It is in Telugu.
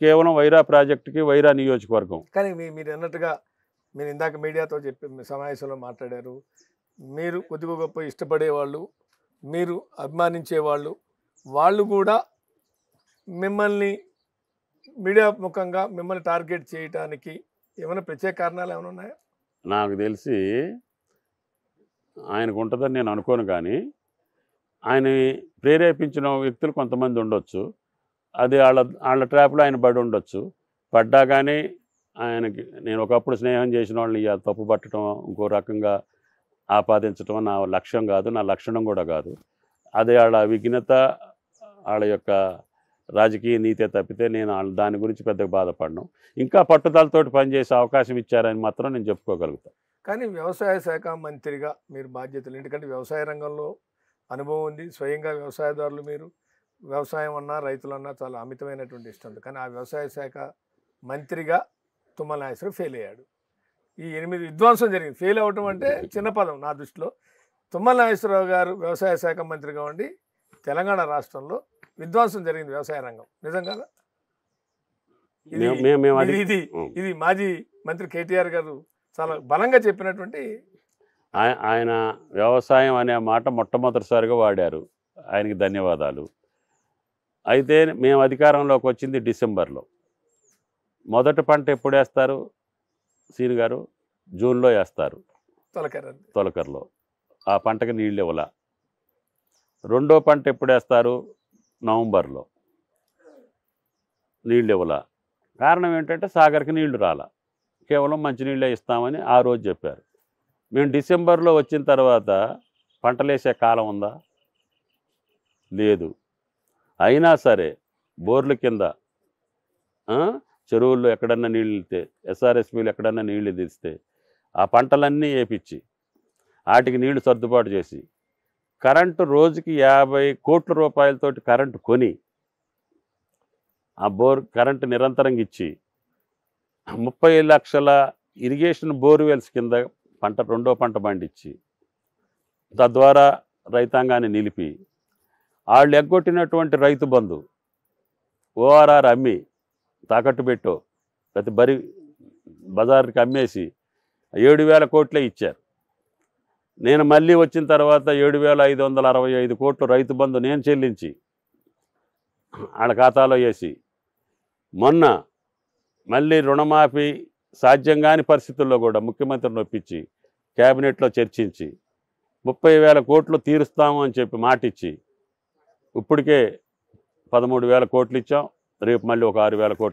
కేవలం వైరా ప్రాజెక్టుకి, వైరా నియోజకవర్గం. కానీ మీరు అన్నట్టుగా మీరు ఇందాక మీడియాతో చెప్పి మీ సమావేశంలో మాట్లాడారు. మీరు కొద్దిగా గొప్ప ఇష్టపడేవాళ్ళు, మీరు అభిమానించేవాళ్ళు, వాళ్ళు కూడా మిమ్మల్ని మీడియా ముఖంగా మిమ్మల్ని టార్గెట్ చేయడానికి ఏమైనా ప్రత్యేక కారణాలు ఏమైనా ఉన్నాయా? నాకు తెలిసి ఆయనకు ఉంటుందని నేను అనుకోను, కానీ ఆయన ప్రేరేపించిన వ్యక్తులు కొంతమంది ఉండొచ్చు. అది వాళ్ళ ట్రాప్లో ఆయన పడి ఉండొచ్చు. పడ్డా కానీ ఆయనకి నేను ఒకప్పుడు స్నేహం చేసిన వాళ్ళని తప్పు పట్టడం, ఇంకో రకంగా ఆపాదించడం నా లక్ష్యం కాదు, నా లక్షణం కూడా కాదు. అదే వాళ్ళ విఘ్నత, వాళ్ళ యొక్క రాజకీయ నీతే తప్పితే నేను దాని గురించి పెద్దగా బాధపడను. ఇంకా పట్టుదలతోటి పనిచేసే అవకాశం ఇచ్చారని మాత్రం నేను చెప్పుకోగలుగుతాను. కానీ వ్యవసాయ శాఖ మంత్రిగా మీరు బాధ్యతలు, ఎందుకంటే వ్యవసాయ రంగంలో అనుభవం ఉంది, స్వయంగా వ్యవసాయదారులు మీరు, వ్యవసాయం అన్నా రైతులన్నా చాలా అమితమైనటువంటి ఇష్టం ఉంది. కానీ ఆ వ్యవసాయ శాఖ మంత్రిగా తుమ్మల నాగేశ్వరరావు ఫెయిల్ అయ్యాడు. ఈ 8 విధ్వంసం జరిగింది. ఫెయిల్ అవ్వటం అంటే చిన్న పదం నా దృష్టిలో. తుమ్మల నాగేశ్వరరావు గారు వ్యవసాయ శాఖ మంత్రిగా ఉండి తెలంగాణ రాష్ట్రంలో విధ్వంసం జరిగింది వ్యవసాయ రంగం, నిజం కదా? ఇది మాజీ మంత్రి కేటీఆర్ గారు చాలా బలంగా చెప్పినటువంటి. ఆయన వ్యవసాయం అనే మాట మొట్టమొదటిసారిగా వాడారు, ఆయనకి ధన్యవాదాలు. అయితే మేము అధికారంలోకి వచ్చింది డిసెంబర్లో. మొదటి పంట ఎప్పుడు వేస్తారు సీని గారు? జూన్లో వేస్తారు, తొలకరలో. ఆ పంటకి నీళ్ళు ఇవ్వాల. రెండో పంట ఎప్పుడు వేస్తారు? నవంబర్లో. నీళ్ళు ఇవ్వాల. కారణం ఏంటంటే సాగర్కి నీళ్లు రాలా, కేవలం మంచినీళ్ళే ఇస్తామని ఆ రోజు చెప్పారు. మేము డిసెంబర్లో వచ్చిన తర్వాత పంటలేసే కాలం ఉందా? లేదు. అయినా సరే బోర్ల కింద, చెరువుల్లో ఎక్కడన్నా నీళ్ళు ఇస్తే, ఎస్ఆర్ఎస్పీలు ఎక్కడన్నా నీళ్లు తీస్తే ఆ పంటలన్నీ వేపించి వాటికి నీళ్లు సర్దుబాటు చేసి కరెంటు రోజుకి 50 కోట్ల రూపాయలతోటి కరెంటు కొని ఆ కరెంటు నిరంతరంగా ఇచ్చి 30 లక్షల ఇరిగేషన్ బోర్వెల్స్ కింద రెండో పంట పండించి తద్వారా రైతాంగాన్ని నిలిపి వాళ్ళు ఎగ్గొట్టినటువంటి రైతు బంధు ఓఆర్ఆర్ అమ్మి తాకట్టు పెట్టో ప్రతి బజార్కి అమ్మేసి 7,000 కోట్లే ఇచ్చారు. నేను మళ్ళీ వచ్చిన తర్వాత 7,565 కోట్లు రైతు బంధు నేను చెల్లించి వాళ్ళ ఖాతాలో వేసి, మొన్న మళ్ళీ రుణమాఫీ సాధ్యం కాని పరిస్థితుల్లో కూడా ముఖ్యమంత్రిని ఒప్పించి క్యాబినెట్లో చర్చించి 30,000 కోట్లు తీరుస్తాము అని చెప్పి మాటిచ్చి ఇప్పటికే 13,000 కోట్లు ఇచ్చాం. రేపు మళ్ళీ ఒక 6,000 కోట్లు